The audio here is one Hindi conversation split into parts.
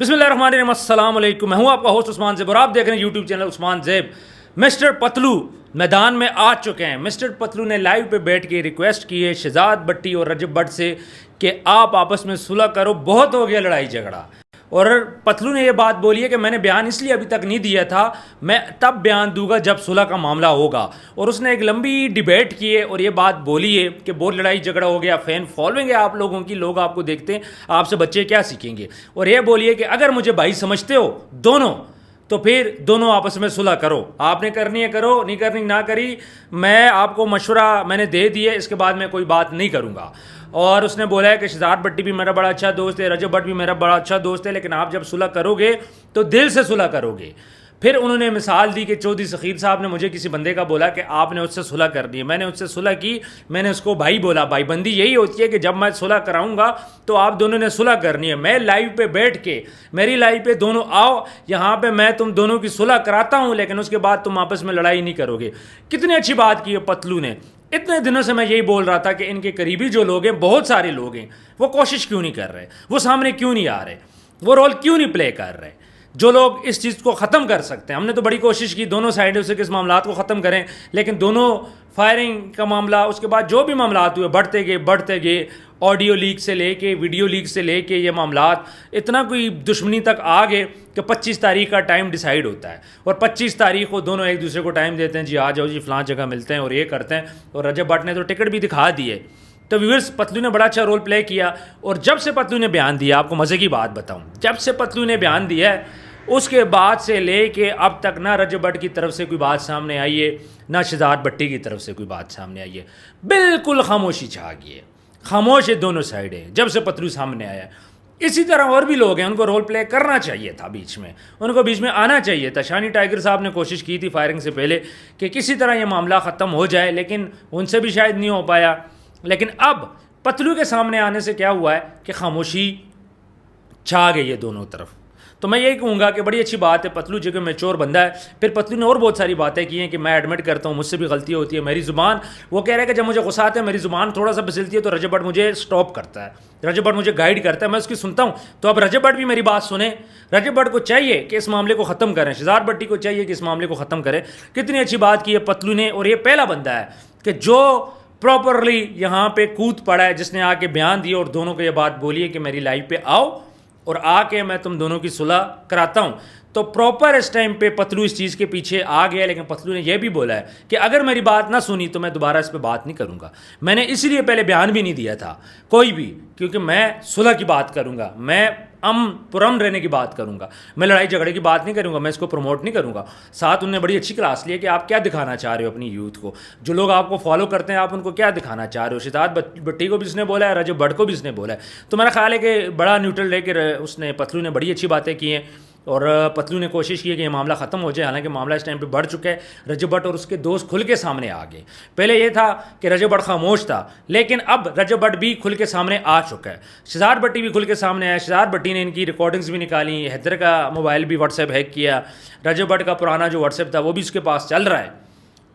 बिस्मिल्लाहिर्रहमानिर्रहीम, अस्सलाम वालेकुम। मैं हूं आपका होस्ट उस्मान ज़ेब और आप देख रहे हैं YouTube channel Usman ज़ेब। Mister Patlu मैदान में आ चुके हैं। मिस्टर पतलू ने लाइव पे बैठ के रिक्वेस्ट की है शहजाद भट्टी और रजब भट्ट से कि आप आपस में सुलह करो, बहुत हो गया लड़ाई झगड़ा। और पतलू ने यह बात बोली है कि मैंने बयान इसलिए अभी तक नहीं दिया था, मैं तब बयान दूंगा जब सुलह का मामला होगा। और उसने एक लंबी डिबेट की है और ये बात बोली है कि बहुत लड़ाई झगड़ा हो गया, फैन फॉलोइंग है आप लोगों की, लोग आपको देखते हैं, आपसे बच्चे क्या सीखेंगे। और ये बोलिए कि अगर मुझे भाई समझते हो दोनों, तो फिर दोनों आपस में सुलह करो। आपने करनी है करो, नहीं करनी ना करी, मैं आपको मशवरा मैंने दे दिए, इसके बाद मैं कोई बात नहीं करूँगा। और उसने बोला है कि शहजाद भट्टी भी मेरा बड़ा अच्छा दोस्त है, रजब भट्ट भी मेरा बड़ा अच्छा दोस्त है, लेकिन आप जब सुलह करोगे तो दिल से सुलह करोगे। फिर उन्होंने मिसाल दी कि चौधरी सखीर साहब ने मुझे किसी बंदे का बोला कि आपने उससे सुलह कर दी है। मैंने उससे सुलह की, मैंने उसको भाई बोला। भाईबंदी यही होती है कि जब मैं सुलह कराऊंगा तो आप दोनों ने सुलह करनी है। मैं लाइव पे बैठ के, मेरी लाइव पे दोनों आओ, यहाँ पे मैं तुम दोनों की सुलह कराता हूँ, लेकिन उसके बाद तुम आपस में लड़ाई नहीं करोगे। कितनी अच्छी बात की है पतलू ने। इतने दिनों से मैं यही बोल रहा था कि इनके करीबी जो लोग हैं, बहुत सारे लोग हैं, वो कोशिश क्यों नहीं कर रहे, वो सामने क्यों नहीं आ रहे, वो रोल क्यों नहीं प्ले कर रहे। जो लोग इस चीज़ को ख़त्म कर सकते हैं, हमने तो बड़ी कोशिश की दोनों साइडों से कि इस मामलात को ख़त्म करें, लेकिन दोनों फायरिंग का मामला, उसके बाद जो भी मामलात हुए बढ़ते गए, ऑडियो लीक से लेके वीडियो लीक से लेके ये मामलात इतना कोई दुश्मनी तक आ गए कि 25 तारीख का टाइम डिसाइड होता है। और 25 तारीख को दोनों एक दूसरे को टाइम देते हैं, जी आ जाओ जी फ़लाँ जगह मिलते हैं और ये करते हैं। और रजब भट्ट ने तो टिकट भी दिखा दिए। तो व्यूअर्स, पतलू ने बड़ा अच्छा रोल प्ले किया। और जब से पतलू ने बयान दिया, आपको मज़े की बात बताऊं, जब से पतलू ने बयान दिया है उसके बाद से लेके अब तक ना रजब भट्ट की तरफ से कोई बात सामने आई है, ना शहजाद भट्टी की तरफ से कोई बात सामने आई है। बिल्कुल खामोशी छा गई है, खामोश है दोनों साइडें जब से पतलू सामने आया। इसी तरह और भी लोग हैं, उनको रोल प्ले करना चाहिए था, बीच में उनको बीच में आना चाहिए था। शानी टाइगर साहब ने कोशिश की थी फायरिंग से पहले कि किसी तरह ये मामला ख़त्म हो जाए, लेकिन उनसे भी शायद नहीं हो पाया। लेकिन अब पतलू के सामने आने से क्या हुआ है कि खामोशी छा गई है दोनों तरफ। तो मैं यही कहूँगा कि बड़ी अच्छी बात है, पतलू जो कि मैच्योर बंदा है। फिर पतलू ने और बहुत सारी बातें की हैं कि मैं एडमिट करता हूँ, मुझसे भी गलती होती है, मेरी ज़ुबान, वो कह रहा है कि जब मुझे गुस्सा आता है मेरी ज़ुबान थोड़ा सा फिसलती है तो रजब भट्ट मुझे स्टॉप करता है, रजब भट्ट मुझे गाइड करता है, मैं उसकी सुनता हूँ। तो अब रजब भट्ट भी मेरी बात सुने। रजब भट्ट को चाहिए कि इस मामले को ख़त्म करें, शहजाद भट्टी को चाहिए कि इस मामले को ख़त्म करें। कितनी अच्छी बात की है पतलू ने। और ये पहला बंदा है कि जो प्रॉपरली यहाँ पे कूद पड़ा है, जिसने आके बयान दिया और दोनों को ये बात बोली है कि मेरी लाइफ पे आओ और आके मैं तुम दोनों की सुलह कराता हूँ। तो प्रॉपर इस टाइम पे पतलू इस चीज़ के पीछे आ गया। लेकिन पतलू ने यह भी बोला है कि अगर मेरी बात ना सुनी तो मैं दोबारा इस पे बात नहीं करूँगा। मैंने इसलिए पहले बयान भी नहीं दिया था कोई भी, क्योंकि मैं सुलह की बात करूँगा, मैं पुरम रहने की बात करूँगा, मैं लड़ाई झगड़े की बात नहीं करूँगा, मैं इसको प्रमोट नहीं करूँगा। साथ उन्होंने बड़ी अच्छी क्लास ली है कि आप क्या दिखाना चाह रहे हो अपनी यूथ को, जो लोग आपको फॉलो करते हैं आप उनको क्या दिखाना चाह रहे हो। शहजाद भट्टी को भी इसने बोला है, रजब भट्ट को भी इसने बोला है। तो मेरा ख्याल है कि बड़ा न्यूट्रल लेकर उसने, पतलू ने बड़ी अच्छी बातें की हैं। और पतलू ने कोशिश की है कि ये मामला ख़त्म हो जाए। हालांकि मामला इस टाइम पे बढ़ चुका है, रजब भट्ट और उसके दोस्त खुल के सामने आ गए। पहले ये था कि रजब भट्ट खामोश था, लेकिन अब रजब भट्ट भी खुल के सामने आ चुका है, शहजाद भट्टी भी खुल के सामने आया। शहजाद भट्टी ने इनकी रिकॉर्डिंग्स भी निकाली, हैदर का मोबाइल भी व्हाट्सएप हैक किया, रजब भट्ट का पुराना जो व्हाट्सएप था वो भी उसके पास चल रहा है।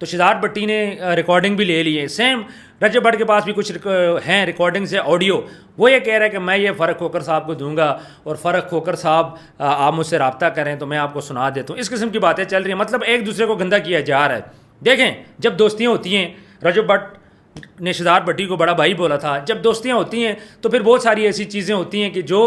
तो शहजाद भट्टी ने रिकॉर्डिंग भी ले ली है। सेम रजब भट्ट के पास भी कुछ हैं रिकॉर्डिंग्स है, ऑडियो। वो ये कह रहा है कि मैं ये फ़र्क खोकर साहब को दूंगा और फ़र्क खोकर साहब आप मुझसे रब्ता करें तो मैं आपको सुना देता हूँ। इस किस्म की बातें चल रही हैं, मतलब एक दूसरे को गंदा किया जा रहा है। देखें, जब दोस्तियाँ होती हैं, रजब भट्ट ने शहजाद भट्टी को बड़ा भाई बोला था, जब दोस्तियाँ होती हैं तो फिर बहुत सारी ऐसी चीज़ें होती हैं कि जो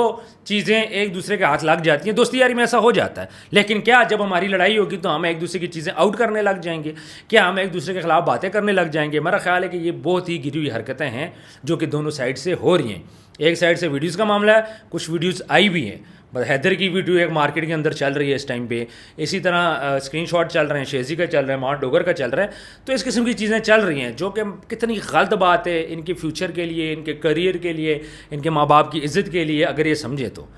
चीज़ें एक दूसरे के हाथ लग जाती हैं। दोस्ती यारी में ऐसा हो जाता है। लेकिन क्या जब हमारी लड़ाई होगी तो हम एक दूसरे की चीज़ें आउट करने लग जाएंगे, क्या हम एक दूसरे के खिलाफ बातें करने लग जाएंगे। मेरा ख्याल है कि ये बहुत ही गिरी हुई हरकतें हैं जो कि दोनों साइड से हो रही हैं। एक साइड से वीडियोज़ का मामला है, कुछ वीडियोज़ आई भी हैं, हैदर की वीडियो एक मार्केट के अंदर चल रही है इस टाइम पे, इसी तरह स्क्रीनशॉट चल रहे हैं, शेजी का चल रहा है, मां डोगर का चल रहा है। तो इस किस्म की चीज़ें चल रही हैं जो कि कितनी गलत बात है इनके फ्यूचर के लिए, इनके करियर के लिए, इनके माँ बाप की इज़्ज़त के लिए। अगर ये समझे तो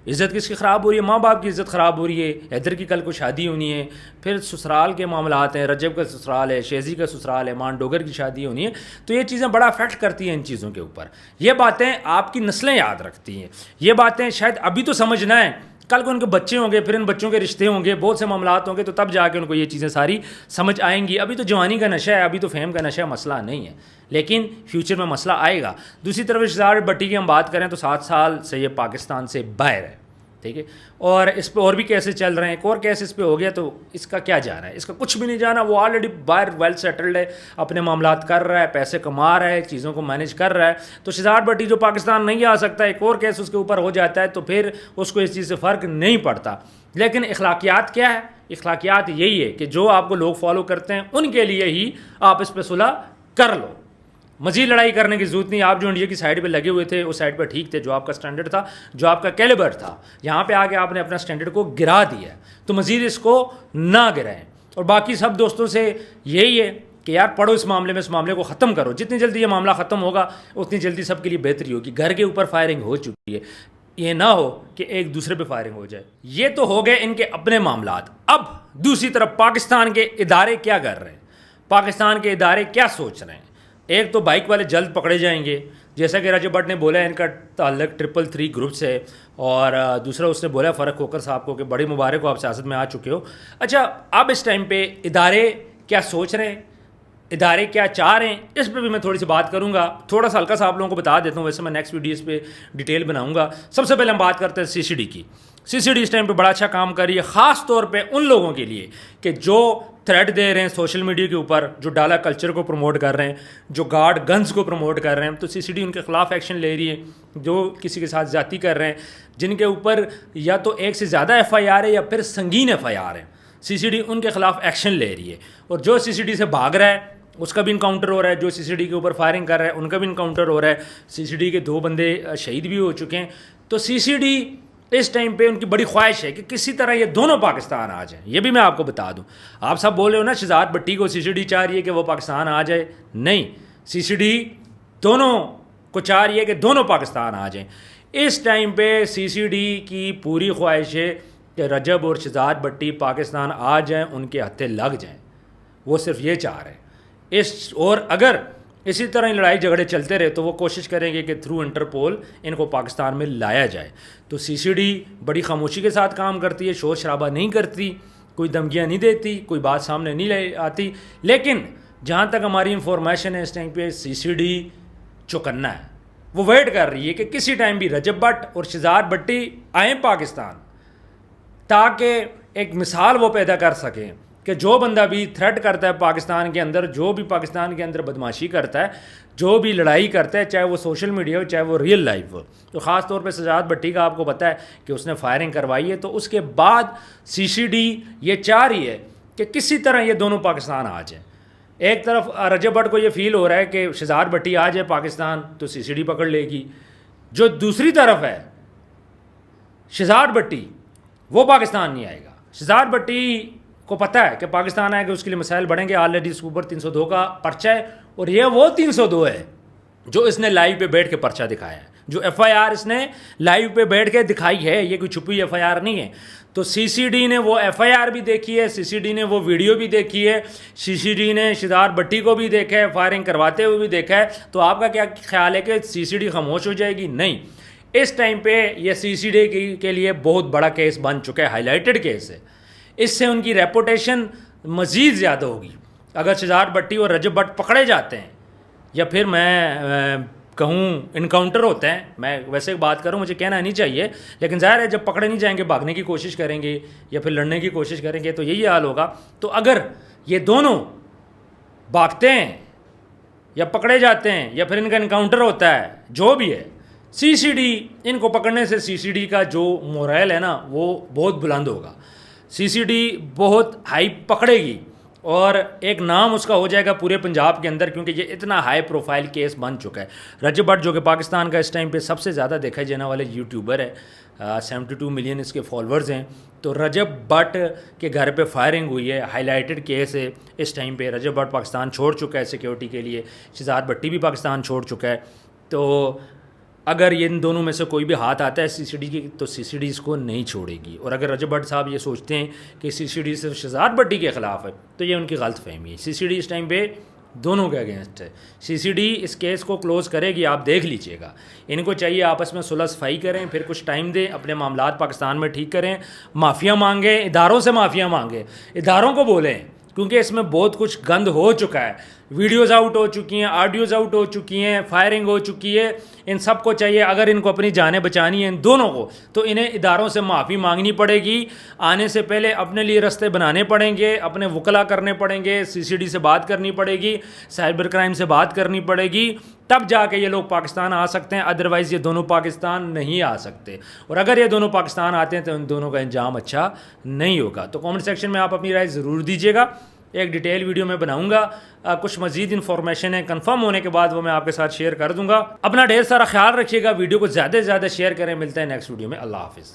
इज़्ज़त किसकी ख़राब हो रही है, माँ बाप की इज़्ज़त ख़राब हो रही है। हैदर की कल को शादी होनी है, फिर ससुराल के मामलात हैं, रजब का ससुराल है, शेजी का ससुराल है, मान डोगर की शादी होनी है। तो ये चीज़ें बड़ा अफेक्ट करती हैं इन चीज़ों के ऊपर। ये बातें आपकी नस्लें याद रखती हैं, ये बातें शायद अभी तो समझना है, कल को उनके बच्चे होंगे, फिर इन बच्चों के रिश्ते होंगे, बहुत से मामलात होंगे, तो तब जाके उनको ये चीज़ें सारी समझ आएंगी। अभी तो जवानी का नशा है, अभी तो फेम का नशा मसला नहीं है, लेकिन फ्यूचर में मसला आएगा। दूसरी तरफ शहजाद भट्टी की हम बात करें तो 7 साल से ये पाकिस्तान से बाहर है, ठीक है। और इस पे और भी केसेस चल रहे हैं, एक और केस इस पे हो गया, तो इसका क्या जाना है? इसका कुछ भी नहीं जाना। वो ऑलरेडी बाहर वेल सेटल्ड है, अपने मामलात कर रहा है, पैसे कमा रहा है, चीज़ों को मैनेज कर रहा है। तो शहजाद भट्टी जो पाकिस्तान नहीं आ सकता, एक और केस उसके ऊपर हो जाता है, तो फिर उसको इस चीज़ से फ़र्क नहीं पड़ता। लेकिन अखलाकियात क्या है? अखलाकियात यही है कि जो आपको लोग फॉलो करते हैं उनके लिए ही आप इस पर सुलह कर लो। मज़ीद लड़ाई करने की ज़रूरत नहीं। आप जो इंडिया की साइड पे लगे हुए थे उस साइड पे ठीक थे, जो आपका स्टैंडर्ड था, जो आपका कैलिबर था। यहाँ पे आके आपने अपना स्टैंडर्ड को गिरा दिया, तो मज़ीद इसको ना गिराएं। और बाकी सब दोस्तों से यही है कि यार पढ़ो इस मामले में, इस मामले को ख़त्म करो। जितनी जल्दी ये मामला ख़त्म होगा उतनी जल्दी सबके लिए बेहतरी होगी। घर के ऊपर फायरिंग हो चुकी है, ये ना हो कि एक दूसरे पे फायरिंग हो जाए। ये तो हो गए इनके अपने मामलात। अब दूसरी तरफ पाकिस्तान के इदारे क्या कर रहे हैं, पाकिस्तान के इदारे क्या सोच रहे हैं? एक तो बाइक वाले जल्द पकड़े जाएंगे, जैसा कि रजब भट्ट ने बोला है इनका ताल्लुक 333 ग्रुप से। और दूसरा उसने बोला फ़र्क खोकर साहब को कि बड़ी मुबारक हो, आप सियासत में आ चुके हो। अच्छा, अब इस टाइम पे इदारे क्या सोच रहे हैं, इदारे क्या चाह रहे हैं, इस पर भी मैं थोड़ी सी बात करूंगा। थोड़ा सा हल्का सा आप लोगों को बता देता हूँ, वैसे मैं नेक्स्ट वीडियो इस पर डिटेल बनाऊंगा। सबसे पहले हम बात करते हैं सीसीडी की। सीसीडी इस टाइम पे बड़ा अच्छा काम कर रही है, ख़ास तौर पे उन लोगों के लिए कि जो थ्रेड दे रहे हैं सोशल मीडिया के ऊपर, जो डाला कल्चर को प्रमोट कर रहे हैं, जो गार्ड गन्स को प्रमोट कर रहे हैं, तो सीसीडी उनके खिलाफ एक्शन ले रही है। जो किसी के साथ ज़्यादती कर रहे हैं, जिनके ऊपर या तो एक से ज़्यादा FIR है या फिर संगीन FIR है, सीसीडी उनके खिलाफ एक्शन ले रही है। और जो सीसीडी से भाग रहा है उसका भी इनकाउंटर हो रहा है, जो सीसीडी के ऊपर फायरिंग कर रहा है उनका भी इनकाउंटर हो रहा है। सीसीडी के 2 बंदे शहीद भी हो चुके हैं। तो सीसीडी इस टाइम पे उनकी बड़ी ख्वाहिश है कि किसी तरह ये दोनों पाकिस्तान आ जाएं। ये भी मैं आपको बता दूं, आप सब बोल रहे हो ना शहजाद भट्टी को सीसीडी चाह रही है कि वो पाकिस्तान आ जाए। नहीं, सीसीडी दोनों को चाह रही है कि दोनों पाकिस्तान आ जाएं। इस टाइम पे सीसीडी की पूरी ख्वाहिश है कि रजब और शहजाद भट्टी पाकिस्तान आ जाएं, उनके हत्थे लग जाएं। वो सिर्फ ये चाह रहे हैं। और अगर इसी तरह लड़ाई झगड़े चलते रहे तो वो कोशिश करेंगे कि थ्रू इंटरपोल इनको पाकिस्तान में लाया जाए। तो सीसीडी बड़ी खामोशी के साथ काम करती है, शोर शराबा नहीं करती, कोई धमकियाँ नहीं देती, कोई बात सामने नहीं ले आती। लेकिन जहाँ तक हमारी इंफॉर्मेशन है इस टाइम पे सीसीडी चौकन्ना है। वो वेट कर रही है कि किसी टाइम भी रजब भट्ट और शहजाद भट्टी आएँ पाकिस्तान, ताकि एक मिसाल वो पैदा कर सकें कि जो बंदा भी थ्रेट करता है पाकिस्तान के अंदर, जो भी पाकिस्तान के अंदर बदमाशी करता है, जो भी लड़ाई करता है, चाहे वो सोशल मीडिया हो चाहे वो रियल लाइफ हो। तो ख़ास तौर पे शहजाद भट्टी का आपको पता है कि उसने फायरिंग करवाई है। तो उसके बाद सीसीडी ये चाह रही है कि किसी तरह ये दोनों पाकिस्तान आ जाए। एक तरफ रजब भट्ट को ये फील हो रहा है कि शहजाद भट्टी आ जाए पाकिस्तान तो सीसीडी पकड़ लेगी। जो दूसरी तरफ है शहजाद भट्टी, वो पाकिस्तान नहीं आएगा। शहजाद भट्टी को पता है कि पाकिस्तान आएगा उसके लिए मसाइल बढ़ेंगे। ऑलरेडी इसके ऊपर 302 का पर्चा है, और ये वो 302 है जो इसने लाइव पे बैठ के पर्चा दिखाया है, जो FIR इसने लाइव पे बैठ के दिखाई है। ये कोई छुपी FIR नहीं है। तो सीसीडी ने वो FIR भी देखी है, सीसीडी ने वो वीडियो भी देखी है, सीसीडी ने शहजाद भट्टी को भी देखा है, फायरिंग करवाते हुए भी देखा है। तो आपका क्या ख्याल है कि सीसीडी खामोश हो जाएगी? नहीं, इस टाइम पे ये सीसीडी के लिए बहुत बड़ा केस बन चुका है, हाईलाइटेड केस है। इससे उनकी रेपुटेशन मज़ीद ज़्यादा होगी। अगर शहजाद भट्टी और रजब भट्ट पकड़े जाते हैं, या फिर मैं कहूँ इनकाउंटर होते हैं, मैं वैसे बात करूँ, मुझे कहना नहीं चाहिए, लेकिन ज़ाहिर है जब पकड़े नहीं जाएंगे, भागने की कोशिश करेंगे या फिर लड़ने की कोशिश करेंगे, तो यही हाल होगा। तो अगर ये दोनों भागते हैं या पकड़े जाते हैं या फिर इनका इनकाउंटर होता है, जो भी है, सीसीडी इनको पकड़ने से सीसीडी का जो मोरल है ना वो बहुत बुलंद होगा। सीसीडी बहुत हाई पकड़ेगी और एक नाम उसका हो जाएगा पूरे पंजाब के अंदर, क्योंकि ये इतना हाई प्रोफाइल केस बन चुका है। रजब भट्ट जो कि पाकिस्तान का इस टाइम पे सबसे ज़्यादा देखा जाने वाले यूट्यूबर है, 72 मिलियन इसके फॉलोअर्स हैं। तो रजब भट्ट के घर पे फायरिंग हुई है, हाईलाइटेड केस है इस टाइम पे। रजब भट्ट पाकिस्तान छोड़ चुका है सिक्योरिटी के लिए, शहजाद भट्टी भी पाकिस्तान छोड़ चुका है। तो अगर ये इन दोनों में से कोई भी हाथ आता है सीसीडी की, तो सीसीडी इसको नहीं छोड़ेगी। और अगर रजब भट्ट साहब ये सोचते हैं कि सीसीडी सिर्फ शहजाद भट्टी के ख़िलाफ़ है, तो ये उनकी गलत फहमी है। सीसीडी इस टाइम पे दोनों के अगेंस्ट है। सीसीडी इस केस को क्लोज़ करेगी, आप देख लीजिएगा। इनको चाहिए आपस में सुलह सफाई करें, फिर कुछ टाइम दें, अपने मामलात पाकिस्तान में ठीक करें, माफ़िया मांगें, इदारों से माफ़िया मांगें, इदारों को बोलें क्योंकि इसमें बहुत कुछ गंद हो चुका है। वीडियोज़ आउट हो चुकी हैं, ऑडियोज़ आउट हो चुकी हैं, फायरिंग हो चुकी है। इन सब को चाहिए, अगर इनको अपनी जानें बचानी है इन दोनों को, तो इन्हें इदारों से माफ़ी मांगनी पड़ेगी। आने से पहले अपने लिए रास्ते बनाने पड़ेंगे, अपने वकला करने पड़ेंगे, CCD से बात करनी पड़ेगी, साइबर क्राइम से बात करनी पड़ेगी, तब जाके ये लोग पाकिस्तान आ सकते हैं। अदरवाइज़ ये दोनों पाकिस्तान नहीं आ सकते, और अगर ये दोनों पाकिस्तान आते हैं तो इन दोनों का अंजाम अच्छा नहीं होगा। तो कमेंट सेक्शन में आप अपनी राय ज़रूर दीजिएगा। एक डिटेल वीडियो में बनाऊंगा, कुछ मजीद इन्फॉर्मेशन है कंफर्म होने के बाद वो मैं आपके साथ शेयर कर दूंगा। अपना ढेर सारा ख्याल रखिएगा, वीडियो को ज़्यादा से ज़्यादा शेयर करें। मिलते हैं नेक्स्ट वीडियो में। अल्लाह हाफिज़।